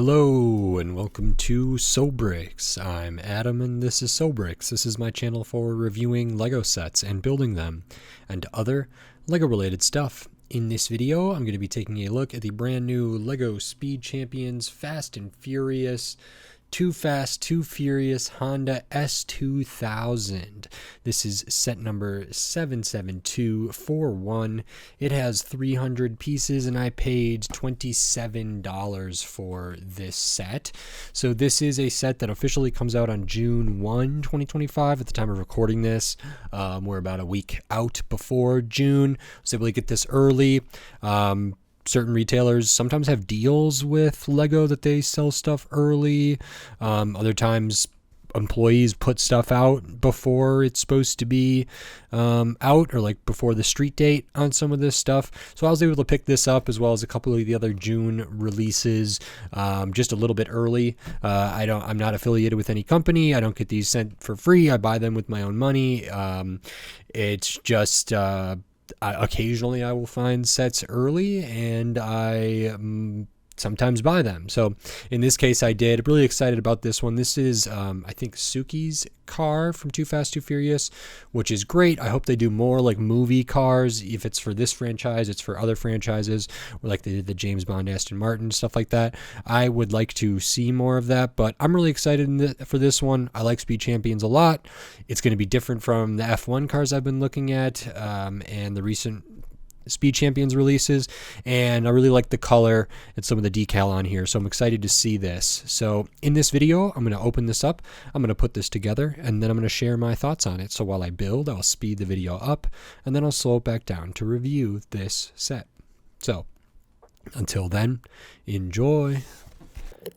Hello and welcome to SoBricks. I'm Adam and this is SoBricks. This is my channel for reviewing Lego sets and building them and other Lego related stuff. In this video, I'm going to be taking a look at the brand new Lego Speed Champions Fast and Furious Too Fast, Too Furious Honda S2000. This is set number 77241. It has 300 pieces and I paid $27 for this set. So this is a set that officially comes out on June 1, 2025 at the time of recording this. We're about a week out before June. I was able to get this early. Certain retailers sometimes have deals with Lego that they sell stuff early. Other times employees put stuff out before it's supposed to be out, or like before the street date on some of this stuff. So I was able to pick this up as well as a couple of the other June releases just a little bit early. I'm not affiliated with any company. I don't get these sent for free. I buy them with my own money. It's just occasionally I will find sets early and I sometimes buy them. So in this case I did. Really excited about this one. This is I think Suki's car from Too Fast Too Furious, which is great. I hope they do more like movie cars. If it's for this franchise, it's for other franchises, or like they did the James Bond, Aston Martin, stuff like that. I would like to see more of that, but I'm really excited for this one. I like Speed Champions a lot. It's going to be different from the F1 cars I've been looking at and the recent Speed Champions releases, and I really like the color and some of the decal on here, so I'm excited to see this. So in this video, I'm going to open this up, I'm going to put this together, and then I'm going to share my thoughts on it. So while I build, I'll speed the video up, and then I'll slow it back down to review this set. So until then, enjoy.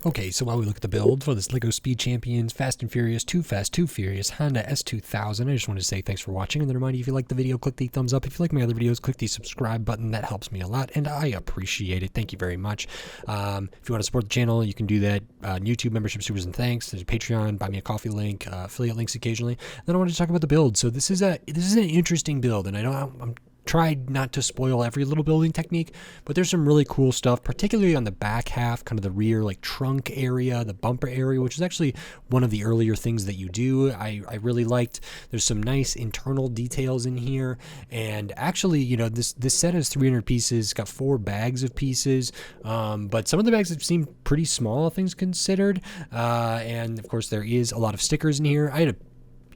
Okay, so while we look at the build for this Lego Speed Champions Fast and Furious Too Fast Too Furious Honda S2000, I just wanted to say thanks for watching, and then remind you, if you like the video, click the thumbs up. If you like my other videos, click the subscribe button. That helps me a lot, and I appreciate it. Thank you very much. If you want to support the channel, you can do that. YouTube membership, supers, and thanks. There's a Patreon, buy me a coffee link, affiliate links occasionally. Then I want to talk about the build. So this is an interesting build, and I'm tried not to spoil every little building technique, but there's some really cool stuff, particularly on the back half, kind of the rear like trunk area, the bumper area, which is actually one of the earlier things that you do. I really liked. There's some nice internal details in here, and actually, you know, this set has 300 pieces, got 4 bags of pieces, but some of the bags seem pretty small, things considered, and of course there is a lot of stickers in here. I had a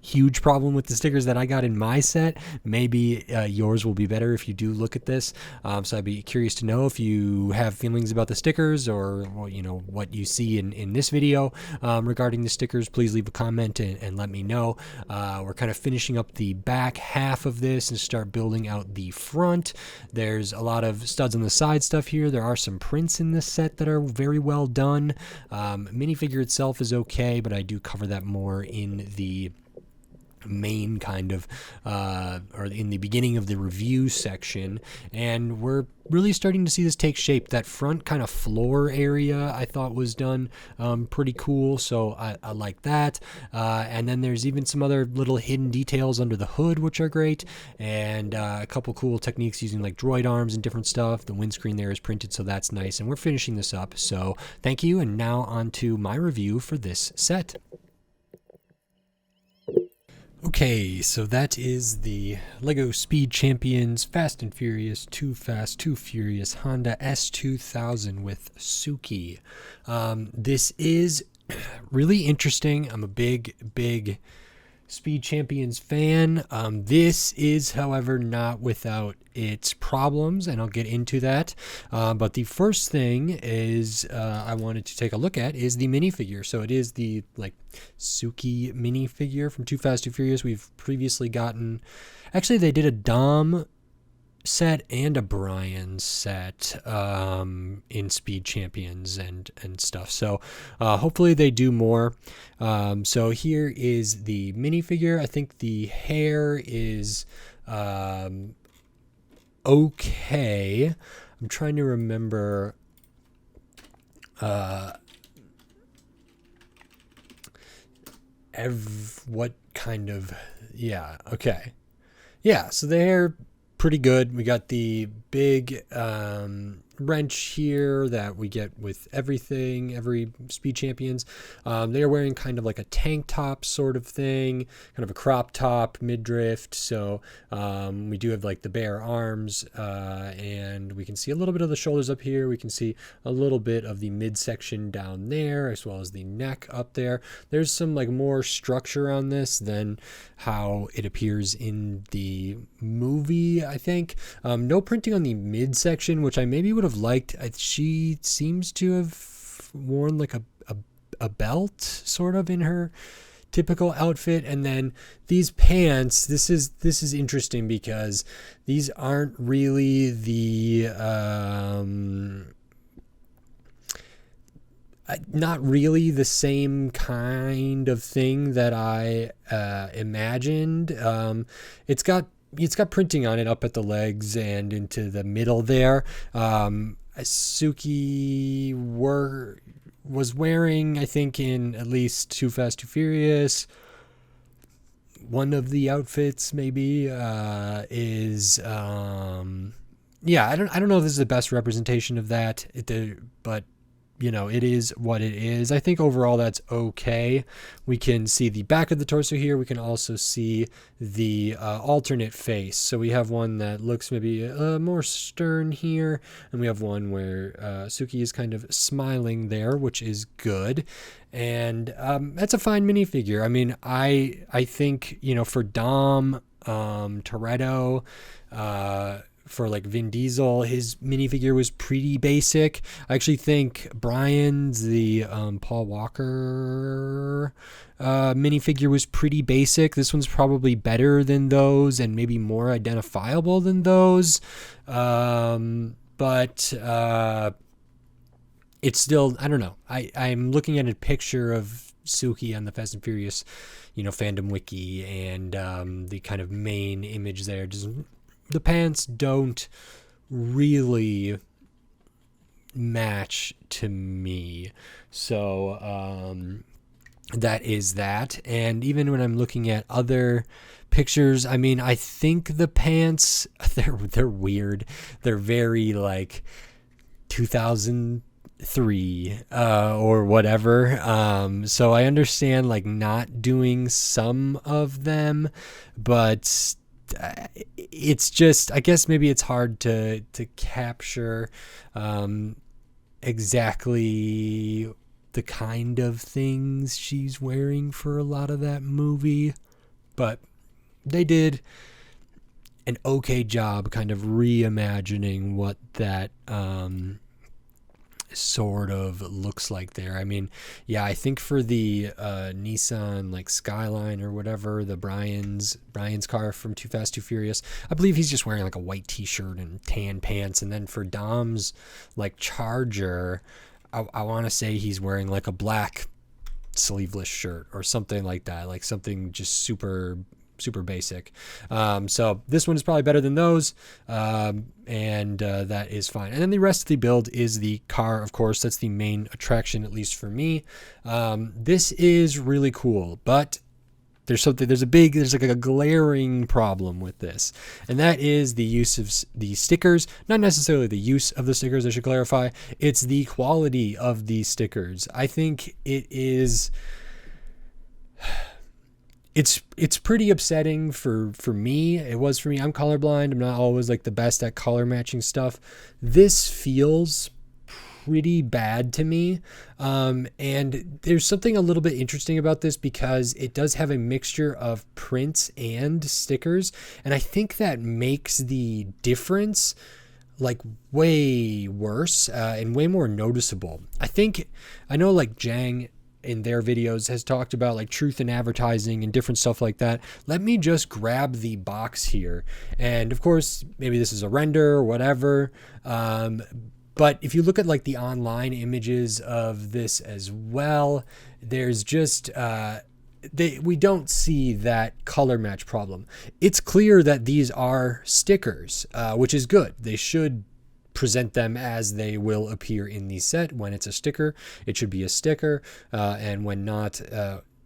huge problem with the stickers that I got in my set. Maybe yours will be better if you do look at this. So I'd be curious to know if you have feelings about the stickers, or you know, what you see in this video regarding the stickers. Please leave a comment and let me know. We're kind of finishing up the back half of this and start building out the front. There's a lot of studs on the side stuff here. There are some prints in this set that are very well done. Minifigure itself is okay, but I do cover that more in the main kind of or in the beginning of the review section, and we're really starting to see this take shape. That front kind of floor area I thought was done pretty cool, so I like that. And then there's even some other little hidden details under the hood which are great, and a couple cool techniques using like droid arms and different stuff. The windscreen there is printed, so that's nice, and we're finishing this up. So thank you, and now on to my review for this set. Okay, so that is the Lego Speed Champions Fast and Furious Too Fast Too Furious Honda S2000 with Suki. This is really interesting. I'm a big Speed Champions fan. This is, however, not without its problems, and I'll get into that. But the first thing is I wanted to take a look at is the minifigure. So it is the like Suki minifigure from Too Fast Too Furious. We've previously gotten, actually they did a Dom set and a Brian set in Speed Champions and stuff, so hopefully they do more. So here is the minifigure. I think the hair is okay. I'm trying to remember what kind of, yeah, okay. Yeah, so the hair, pretty good. We got the big wrench here that we get with every Speed Champions. They are wearing kind of like a tank top sort of thing, kind of a crop top, midriff. So we do have like the bare arms, and we can see a little bit of the shoulders up here. We can see a little bit of the midsection down there, as well as the neck up there. There's some like more structure on this than how it appears in the movie, I think. No printing on the midsection, which I maybe would have liked. She seems to have worn like a belt sort of in her typical outfit. And then these pants, this is interesting because these aren't really the not really the same kind of thing that I imagined. It's got printing on it up at the legs and into the middle there. Suki was wearing, I think, in at least Too Fast, Too Furious, one of the outfits maybe is yeah, I don't know if this is the best representation of that, but you know, it is what it is. I think overall that's okay. We can see the back of the torso here. We can also see the alternate face. So we have one that looks maybe more stern here, and we have one where Suki is kind of smiling there, which is good. And that's a fine minifigure. I mean, I think, you know, for Dom Toretto, for like Vin Diesel, his minifigure was pretty basic. I actually think Brian's, the Paul Walker minifigure, was pretty basic. This one's probably better than those and maybe more identifiable than those. But it's still, I don't know. I'm looking at a picture of Suki on the Fast and Furious, you know, fandom wiki, and the kind of main image there doesn't. The pants don't really match to me. So that is that. And even when I'm looking at other pictures, I mean, I think the pants, they're weird. They're very like 2003 or whatever. So I understand like not doing some of them, but it's just, I guess maybe it's hard to capture exactly the kind of things she's wearing for a lot of that movie, but they did an okay job kind of reimagining what that sort of looks like there. I mean, yeah, I think for the Nissan like Skyline or whatever, the Brian's car from Too Fast, Too Furious, I believe he's just wearing like a white t-shirt and tan pants. And then for Dom's like Charger, I want to say he's wearing like a black sleeveless shirt or something like that, like something just super basic. So this one is probably better than those, and that is fine. And then the rest of the build is the car, of course. That's the main attraction, at least for me. This is really cool, but there's like a glaring problem with this, and that is the use of the stickers. Not necessarily the use of the stickers, I should clarify. It's the quality of the stickers. I think it is... It's pretty upsetting for me. It was for me. I'm colorblind. I'm not always like the best at color matching stuff. This feels pretty bad to me. And there's something a little bit interesting about this because it does have a mixture of prints and stickers. And I think that makes the difference like way worse and way more noticeable. I know like Jang in their videos has talked about like truth in advertising and different stuff like that. Let me just grab the box here. And of course, maybe this is a render or whatever. But if you look at like the online images of this as well, there's just, we don't see that color match problem. It's clear that these are stickers, which is good. They should present them as they will appear in the set. When it's a sticker, it should be a sticker, and when not,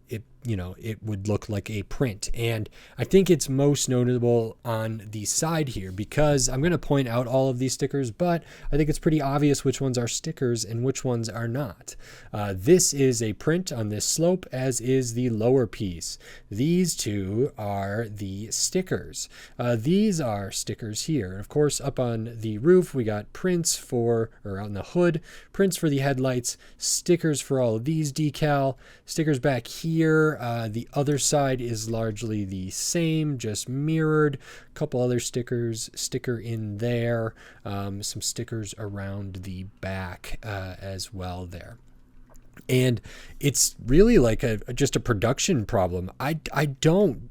it it would look like a print. And I think it's most notable on the side here, because I'm going to point out all of these stickers, but I think it's pretty obvious which ones are stickers and which ones are not. This is a print on this slope, as is the lower piece. These two are the stickers. These are stickers here. Of course, up on the roof, we got prints or on the hood, prints for the headlights, stickers for all of these decal, stickers back here. The other side is largely the same, just mirrored. A couple other sticker in there, some stickers around the back as well there. And it's really like just a production problem. I don't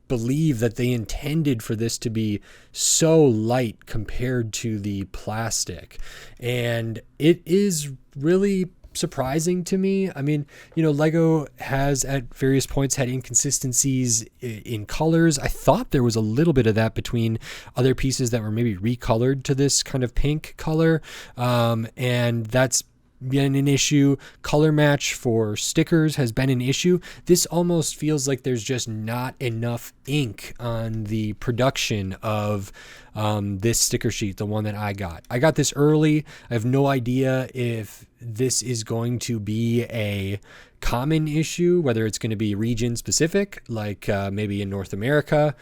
believe that they intended for this to be so light compared to the plastic. And it is really surprising to me. I mean, Lego has at various points had inconsistencies in colors. I thought there was a little bit of that between other pieces that were maybe recolored to this kind of pink color. And that's been an issue. Color match for stickers has been an issue. This almost feels like there's just not enough ink on the production of this sticker sheet, the one that I got. I got this early. I have no idea if this is going to be a common issue, whether it's going to be region specific, like maybe in North America,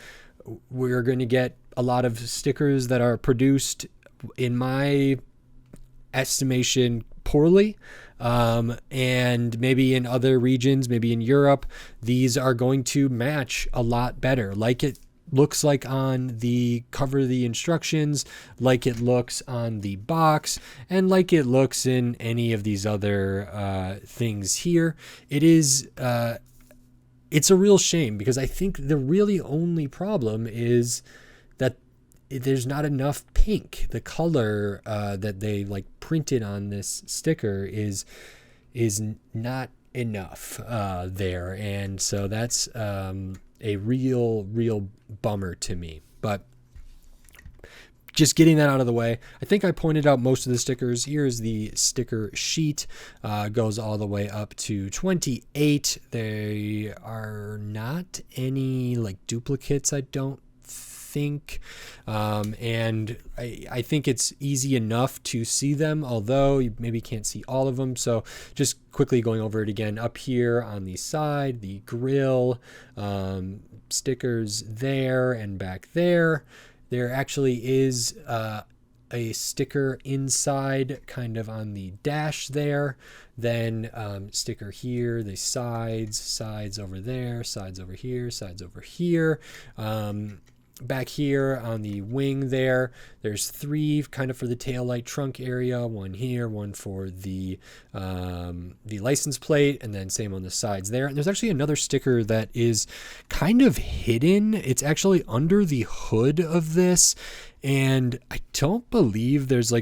we're going to get a lot of stickers that are produced, in my estimation, poorly, and maybe in other regions, maybe in Europe, these are going to match a lot better, like it looks like on the cover of the instructions, like it looks on the box, and like it looks in any of these other things here. It's a real shame, because I think the really only problem is that there's not enough pink. The color that they printed on this sticker is not enough there, and so that's a real bummer to me. But just getting that out of the way, I think I pointed out most of the stickers. Here's the sticker sheet. Goes all the way up to 28. There are not any duplicates, I don't think, and I think it's easy enough to see them, although you maybe can't see all of them. So just quickly going over it again, up here on the side, the grill, stickers there and back there. There actually is a sticker inside, kind of on the dash there. Then sticker here, the sides over there, sides over here, sides over here. Back here on the wing there's 3 kind of for the taillight trunk area, one here, one for the license plate, and then same on the sides there. And there's actually another sticker that is kind of hidden. It's actually under the hood of this, and I don't believe there's a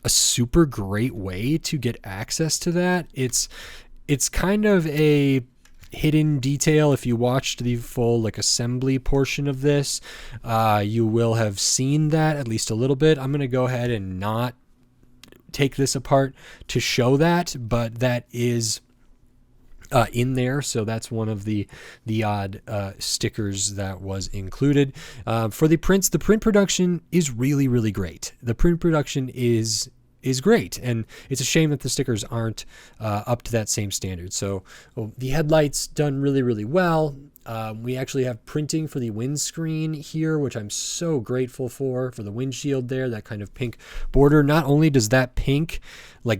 super great way to get access to that. It's kind of a hidden detail. If you watched the full assembly portion of this, you will have seen that at least a little bit. I'm going to go ahead and not take this apart to show that, but that is in there. So that's one of the odd stickers that was included. For the prints, the print production is really great. The print production is great, and it's a shame that the stickers aren't up to that same standard. So the headlights done really well. We actually have printing for the windscreen here, which I'm so grateful for the windshield there, that kind of pink border. Not only does that pink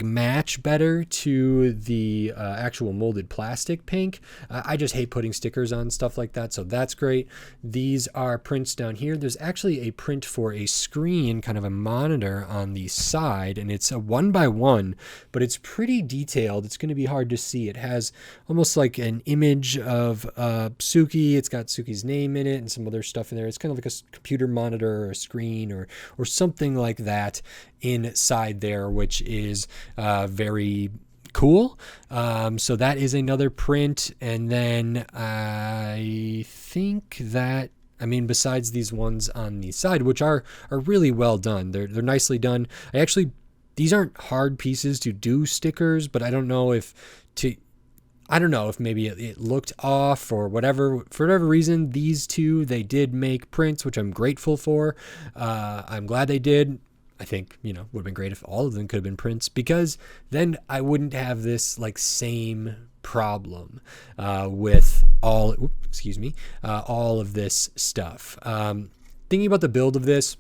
match better to the actual molded plastic pink, I just hate putting stickers on stuff like that, so that's great. These are prints down here. There's actually a print for a screen, kind of a monitor on the side, and it's a 1x1, but it's pretty detailed. It's going to be hard to see. It has almost like an image of Suki. It's got Suki's name in it and some other stuff in there. It's kind of like a computer monitor or a screen or something like that inside there, which is very cool. So that is another print. And then I think that, besides these ones on the side, which are really well done, they're nicely done. These aren't hard pieces to do stickers, but I don't know if I don't know if maybe it looked off or whatever. For whatever reason, these two, they did make prints, which I'm grateful for. I'm glad they did. I think, would have been great if all of them could have been prints, because then I wouldn't have this like same problem with all of this stuff. Thinking about the build of this,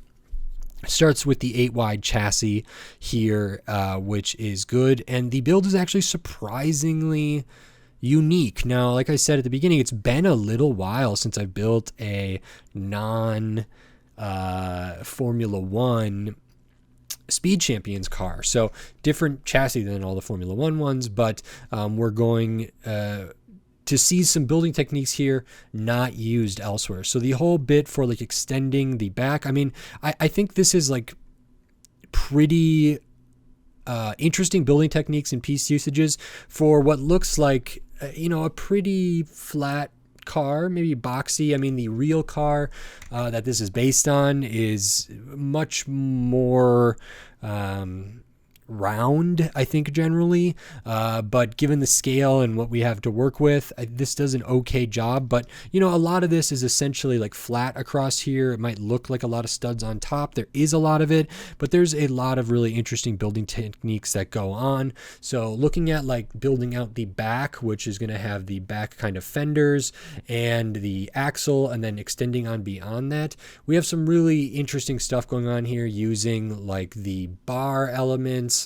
starts with the 8 wide chassis here, which is good. And the build is actually surprisingly unique. Now, like I said at the beginning, it's been a little while since I've built a non-Formula One Speed Champions car. So different chassis than all the Formula One ones, but we're going to see some building techniques here not used elsewhere. So the whole bit for like extending the back, I mean, I think this is like pretty interesting building techniques and piece usages for what looks like, a pretty flat car, maybe boxy. I mean, the real car that this is based on is much more round, I think, generally, but given the scale and what we have to work with, this does an okay job. But a lot of this is essentially like flat across here. It might look like a lot of studs on top. There is a lot of it, but there's a lot of really interesting building techniques that go on. So looking at like building out the back, which is going to have the back kind of fenders and the axle, and then extending on beyond that, we have some really interesting stuff going on here using like the bar elements,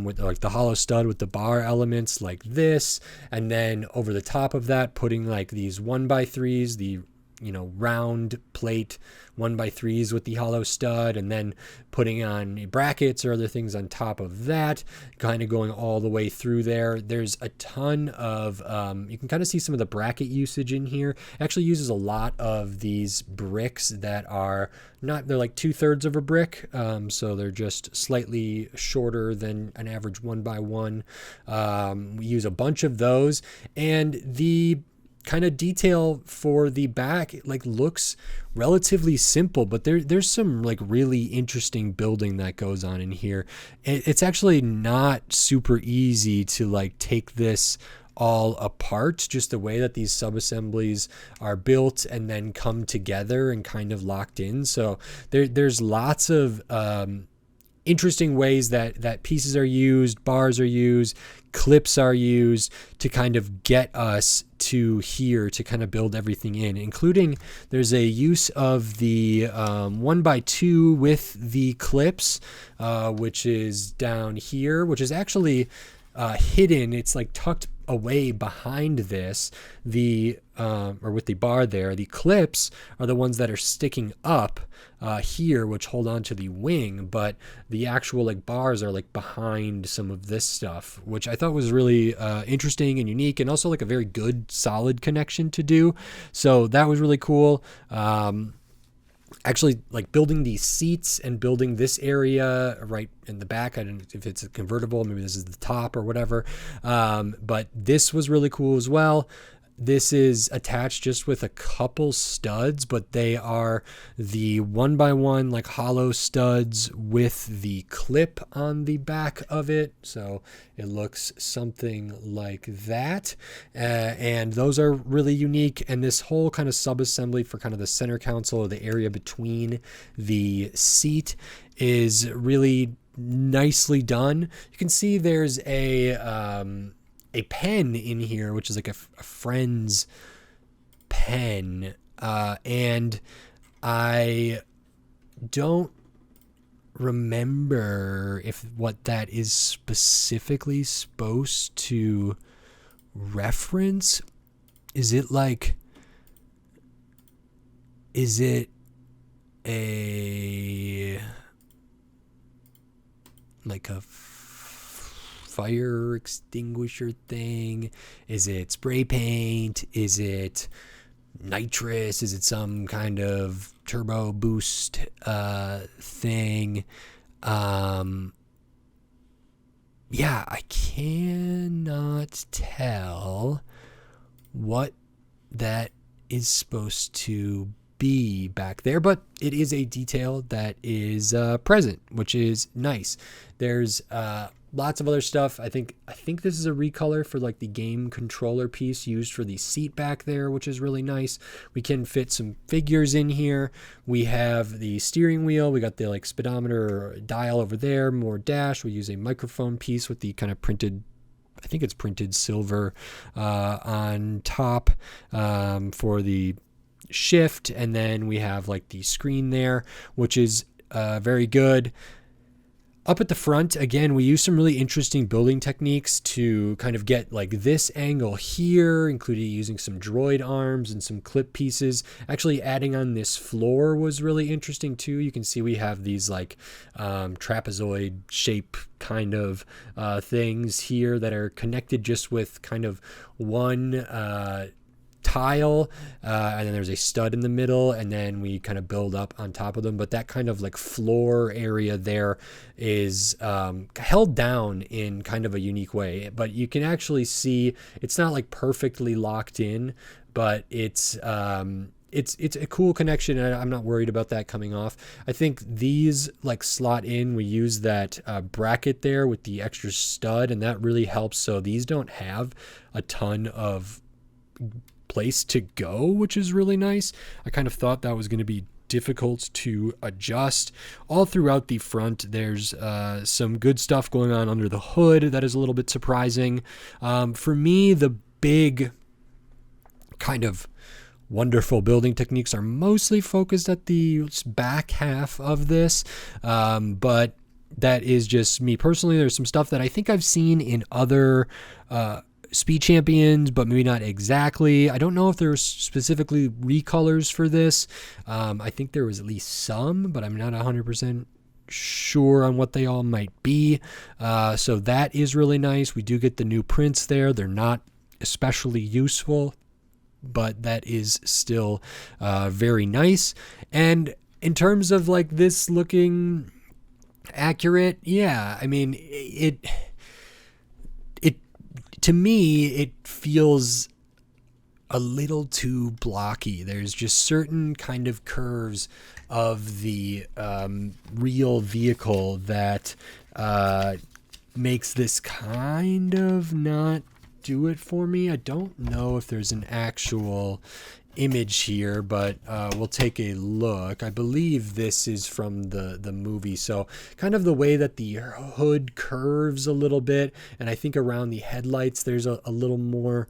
with like the hollow stud with the bar elements like this, and then over the top of that putting like these 1x3s, the round plate 1x3s with the hollow stud, and then putting on brackets or other things on top of that, kind of going all the way through there. There's a ton of you can kind of see some of the bracket usage in here. It actually uses a lot of these bricks that are not, they're like 2/3 of a brick, so they're just slightly shorter than an average 1x1. We use a bunch of those, and the kind of detail for the back like looks relatively simple, but there's some like really interesting building that goes on in here. It's actually not super easy to like take this all apart, just the way that these sub-assemblies are built and then come together and kind of locked in. So there's lots of interesting ways that pieces are used, bars are used, clips are used to kind of get us to here to kind of build everything in, including there's a use of the 1x2 with the clips, which is down here, which is actually hidden. It's like tucked away behind this, or with the bar there. The clips are the ones that are sticking up here, which hold on to the wing, but the actual like bars are like behind some of this stuff, which I thought was really interesting and unique, and also like a very good solid connection to do. So that was really cool. Actually, like building these seats and building this area right in the back. I don't know if it's a convertible, maybe this is the top or whatever. But this was really cool as well. This is attached just with a couple studs, but they are the 1x1 like hollow studs with the clip on the back of it. So it looks something like that. And those are really unique. And this whole kind of sub-assembly for kind of the center console, or the area between the seat, is really nicely done. You can see there's a pen in here, which is like a friend's pen, and I don't remember if what that is specifically supposed to reference. Is it a fire extinguisher thing? Is it spray paint? Is it nitrous? Is it some kind of turbo boost thing? Yeah, I cannot tell what that is supposed to be back there, but it is a detail that is present, which is nice. There's lots of other stuff. I think this is a recolor for like the game controller piece used for the seat back there, which is really nice. We can fit some figures in here. We have the steering wheel. We got the like speedometer dial over there, more dash. We use a microphone piece with the kind of printed, I think it's printed silver on top for the shift. And then we have like the screen there, which is very good. Up at the front, again, we use some really interesting building techniques to kind of get like this angle here, including using some droid arms and some clip pieces. Actually, adding on this floor was really interesting too. You can see we have these like trapezoid shape kind of things here that are connected just with kind of one tile, and then there's a stud in the middle, and then we kind of build up on top of them. But that kind of like floor area there is held down in kind of a unique way, but you can actually see it's not like perfectly locked in, but it's a cool connection, and I'm not worried about that coming off. I think these like slot in. We use that bracket there with the extra stud, and that really helps. So these don't have a ton of place to go, which is really nice. I kind of thought that was going to be difficult to adjust. All throughout the front, there's some good stuff going on under the hood that is a little bit surprising. For me, the big kind of wonderful building techniques are mostly focused at the back half of this, but that is just me personally. There's some stuff that I think I've seen in other Speed Champions, but maybe not exactly. I don't know if there's specifically recolors for this. I think there was at least some, but I'm not 100% sure on what they all might be. So that is really nice. We do get the new prints there. They're not especially useful, but that is still very nice. And in terms of like this looking accurate, yeah, I mean, it to me, it feels a little too blocky. There's just certain kind of curves of the real vehicle that makes this kind of not do it for me. I don't know if there's an actual image here, but we'll take a look. I believe this is from the movie. So kind of the way that the hood curves a little bit, and I think around the headlights there's a little more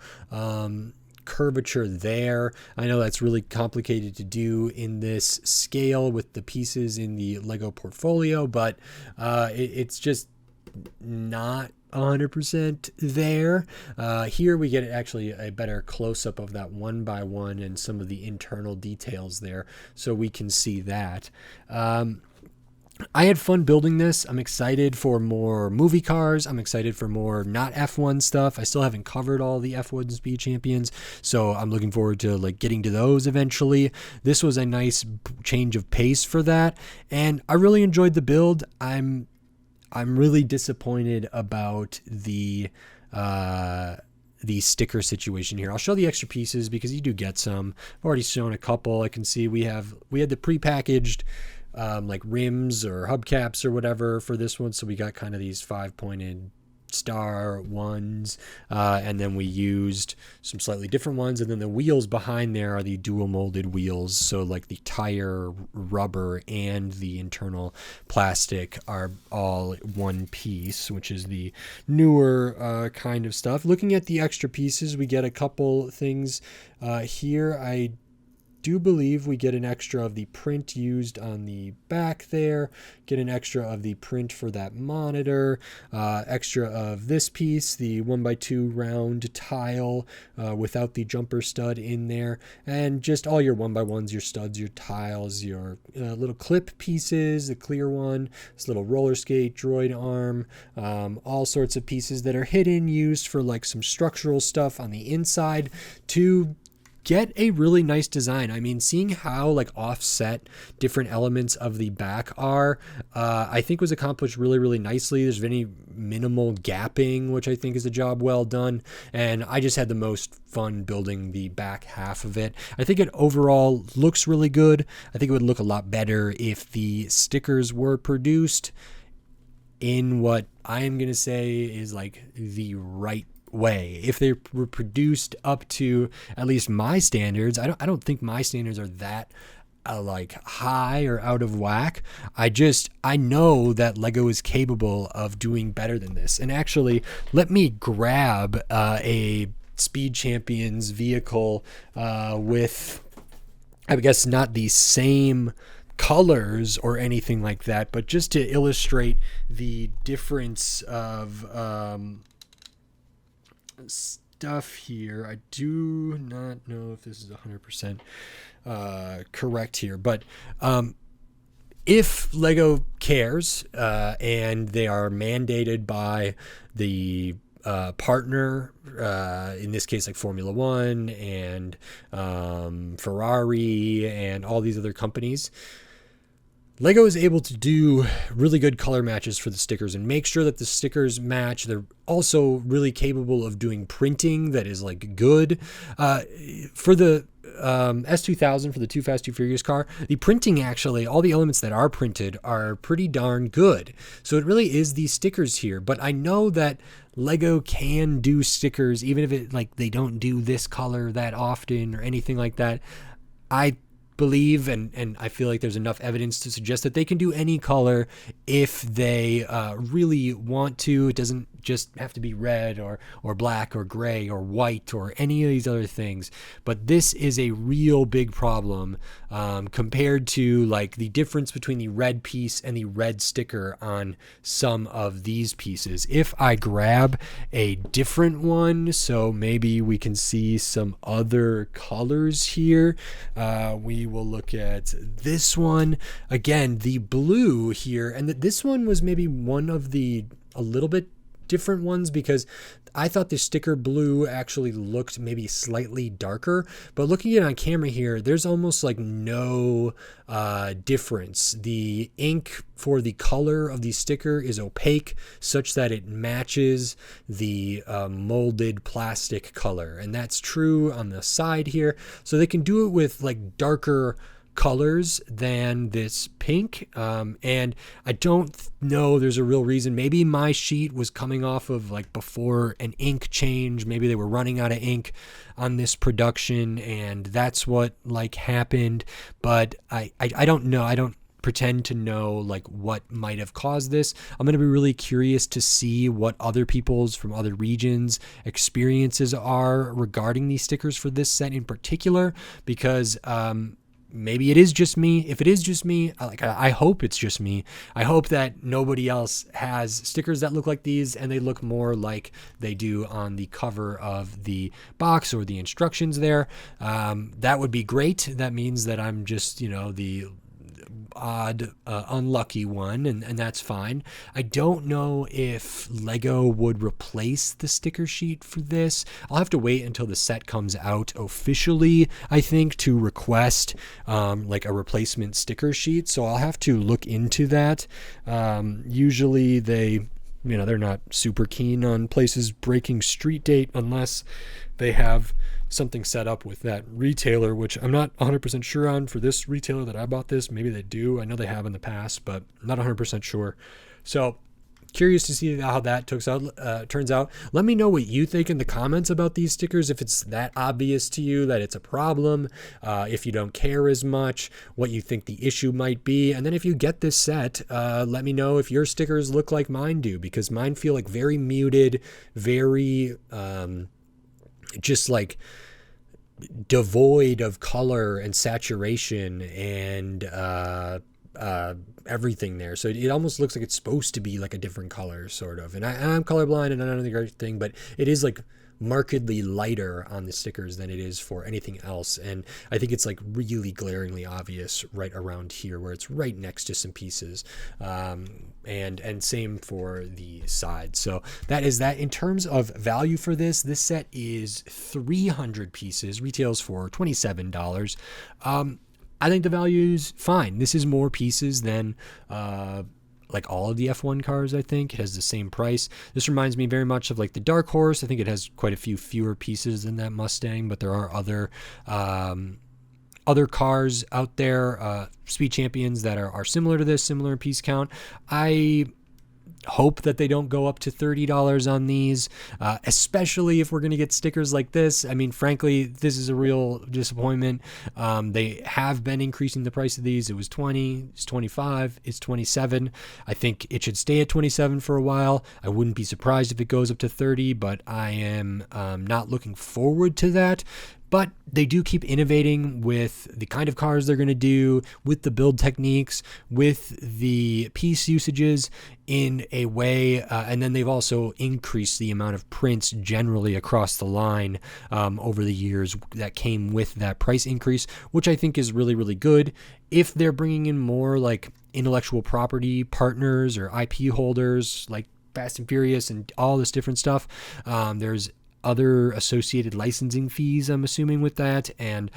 curvature there. I know that's really complicated to do in this scale with the pieces in the Lego portfolio, but it's just not 100% there. Here we get actually a better close-up of that one by one and some of the internal details there, so we can see that. I had fun building this. I'm excited for more movie cars. I'm excited for more not F1 stuff. I still haven't covered all the F1 Speed Champions, so I'm looking forward to like getting to those eventually. This was a nice change of pace for that, and I really enjoyed the build. I'm really disappointed about the sticker situation here. I'll show the extra pieces because you do get some. I've already shown a couple. I can see we had the prepackaged like rims or hubcaps or whatever for this one. So we got kind of these 5-pointed star ones, and then we used some slightly different ones, and then the wheels behind there are the dual molded wheels, so like the tire rubber and the internal plastic are all one piece, which is the newer kind of stuff. Looking at the extra pieces, we get a couple things here. I do believe we get an extra of the print used on the back there, get an extra of the print for that monitor, extra of this piece, the 1x2 round tile without the jumper stud in there, and just all your 1x1s, your studs, your tiles, your little clip pieces, the clear one, this little roller skate, droid arm, all sorts of pieces that are hidden, used for like some structural stuff on the inside to get a really nice design. I mean, seeing how like offset different elements of the back are, I think was accomplished really, really nicely. There's very minimal gapping, which I think is a job well done. And I just had the most fun building the back half of it. I think it overall looks really good. I think it would look a lot better if the stickers were produced in what I am going to say is like the right way. If they were produced up to at least my standards, I don't think my standards are that like high or out of whack. I know that Lego is capable of doing better than this. And actually, let me grab a Speed Champions vehicle with, I guess, not the same colors or anything like that, but just to illustrate the difference of stuff here. I do not know if this is 100% correct here, but if Lego cares and they are mandated by the partner, in this case like Formula One and Ferrari and all these other companies, Lego is able to do really good color matches for the stickers and make sure that the stickers match. They're also really capable of doing printing that is like good. For the S2000, for the Too Fast, Too Furious car, the printing, actually, all the elements that are printed are pretty darn good. So it really is these stickers here. But I know that Lego can do stickers, even if it like they don't do this color that often or anything like that. I believe and I feel like there's enough evidence to suggest that they can do any color if they really want to. It doesn't just have to be red or black or gray or white or any of these other things. But this is a real big problem compared to like the difference between the red piece and the red sticker on some of these pieces. If I grab a different one, so maybe we can see some other colors here, we will look at this one. Again, the blue here, and this one was maybe one of the a little bit different ones because I thought the sticker blue actually looked maybe slightly darker, but looking at it on camera here, there's almost like no difference. The ink for the color of the sticker is opaque such that it matches the molded plastic color, and that's true on the side here. So they can do it with like darker colors than this pink, and I don't know, there's a real reason. Maybe my sheet was coming off of like before an ink change. Maybe they were running out of ink on this production and that's what like happened, but I don't know. I don't pretend to know like what might have caused this. I'm going to be really curious to see what other people's from other regions experiences are regarding these stickers for this set in particular, because maybe it is just me. If it is just me, I hope it's just me. I hope that nobody else has stickers that look like these and they look more like they do on the cover of the box or the instructions there. That would be great. That means that I'm just, the odd, unlucky one, and that's fine. I don't know if Lego would replace the sticker sheet for this. I'll have to wait until the set comes out officially, I think, to request like a replacement sticker sheet. So I'll have to look into that. Usually they're not super keen on places breaking street date unless they have something set up with that retailer, which I'm not 100% sure on for this retailer that I bought this. Maybe they do. I know they have in the past, but not 100% sure. So curious to see how that turns out. Let me know what you think in the comments about these stickers, if it's that obvious to you that it's a problem, if you don't care as much, what you think the issue might be. And then if you get this set, let me know if your stickers look like mine do, because mine feel like very muted, very just like devoid of color and saturation and everything there. So it almost looks like it's supposed to be like a different color, sort of. And I'm colorblind and I don't know the great thing, but it is like markedly lighter on the stickers than it is for anything else. And I think it's like really glaringly obvious right around here where it's right next to some pieces. And same for the side. So that is that. In terms of value for this set is 300 pieces, retails for $27. I think the value is fine. This is more pieces than like all of the F1 cars. I think it has the same price. This reminds me very much of like the Dark Horse. I think it has quite a few fewer pieces than that Mustang, but there are other cars out there, Speed Champions, that are similar to this, similar in piece count. I hope that they don't go up to $30 on these, especially if we're going to get stickers like this. I mean, frankly, this is a real disappointment. They have been increasing the price of these. It was 20, it's 25, it's 27. I think it should stay at 27 for a while. I wouldn't be surprised if it goes up to 30, but I am not looking forward to that. But they do keep innovating with the kind of cars they're going to do, with the build techniques, with the piece usages in a way. And then they've also increased the amount of prints generally across the line over the years that came with that price increase, which I think is really, really good. If they're bringing in more like intellectual property partners or IP holders like Fast and Furious and all this different stuff, there's other associated licensing fees, I'm assuming, with that. And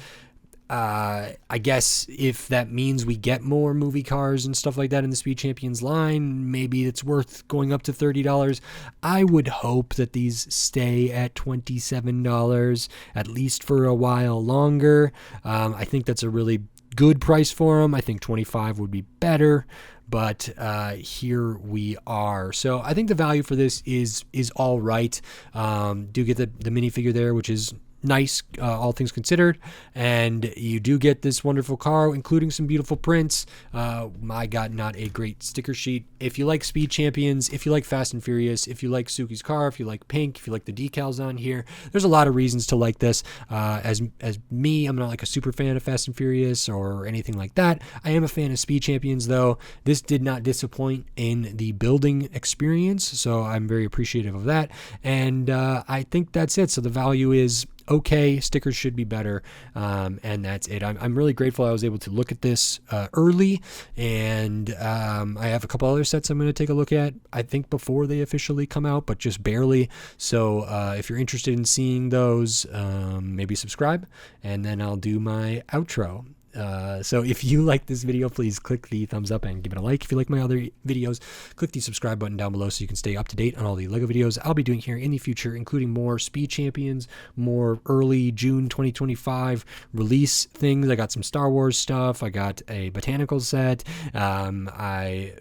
I guess if that means we get more movie cars and stuff like that in the Speed Champions line, maybe it's worth going up to $30. I would hope that these stay at $27 at least for a while longer. I think that's a really good price for them. I think 25 would be better, but here we are. So I think the value for this is all right. Do get the minifigure there, which is nice, all things considered, and you do get this wonderful car, including some beautiful prints. I got not a great sticker sheet. If you like Speed Champions, if you like Fast and Furious, if you like Suki's car, if you like pink, if you like the decals on here, there's a lot of reasons to like this. As me, I'm not like a super fan of Fast and Furious or anything like that. I am a fan of Speed Champions, though. This did not disappoint in the building experience, so I'm very appreciative of that. And I think that's it. So the value is okay. Stickers should be better, and that's it. I'm really grateful I was able to look at this early, and I have a couple other sets I'm going to take a look at, I think, before they officially come out, but just barely. So if you're interested in seeing those, maybe subscribe, and then I'll do my outro. So if you like this video, please click the thumbs up and give it a like. If you like my other videos, click the subscribe button down below so you can stay up to date on all the LEGO videos I'll be doing here in the future, including more Speed Champions, more early June 2025 release things. I got some Star Wars stuff. I got a botanical set. I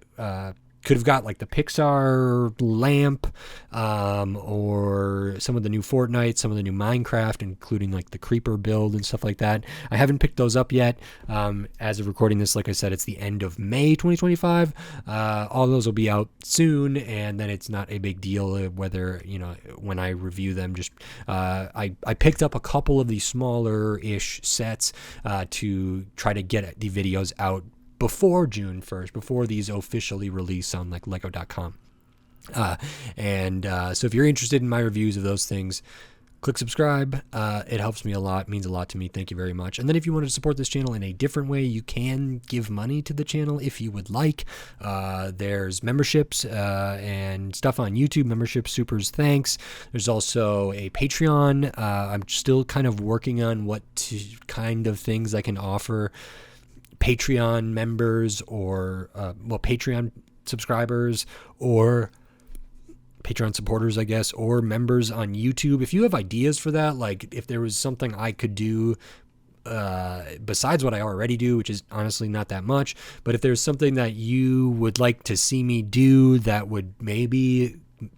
could have got like the Pixar lamp, or some of the new Fortnite, some of the new Minecraft, including like the creeper build and stuff like that. I haven't picked those up yet. As of recording this, like I said, it's the end of May 2025. All those will be out soon, and then it's not a big deal whether, you know, when I review them. Just I picked up a couple of these smaller-ish sets to try to get the videos out before June 1st, before these officially release on like lego.com. So if you're interested in my reviews of those things, click subscribe. It helps me a lot, means a lot to me. Thank you very much. And then if you want to support this channel in a different way, you can give money to the channel if you would like. There's memberships and stuff on YouTube, membership supers, thanks. There's also a Patreon. I'm still kind of working on what kind of things I can offer Patreon members, or Patreon subscribers, or Patreon supporters, I guess, or members on YouTube. If you have ideas for that, like if there was something I could do besides what I already do, which is honestly not that much, but if there's something that you would like to see me do that would maybe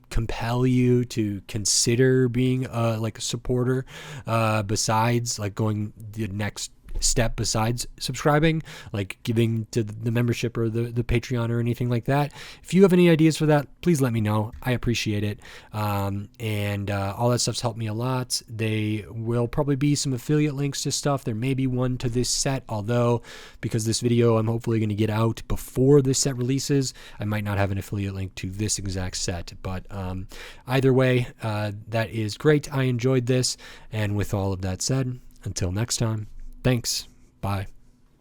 compel you to consider being like a supporter, besides like going the next step besides subscribing, like giving to the membership or the Patreon or anything like that. If you have any ideas for that, please let me know. I appreciate it. And all that stuff's helped me a lot. They will probably be some affiliate links to stuff. There may be one to this set, although because this video I'm hopefully going to get out before this set releases, I might not have an affiliate link to this exact set. But either way, that is great. I enjoyed this. And with all of that said, until next time, thanks. Bye.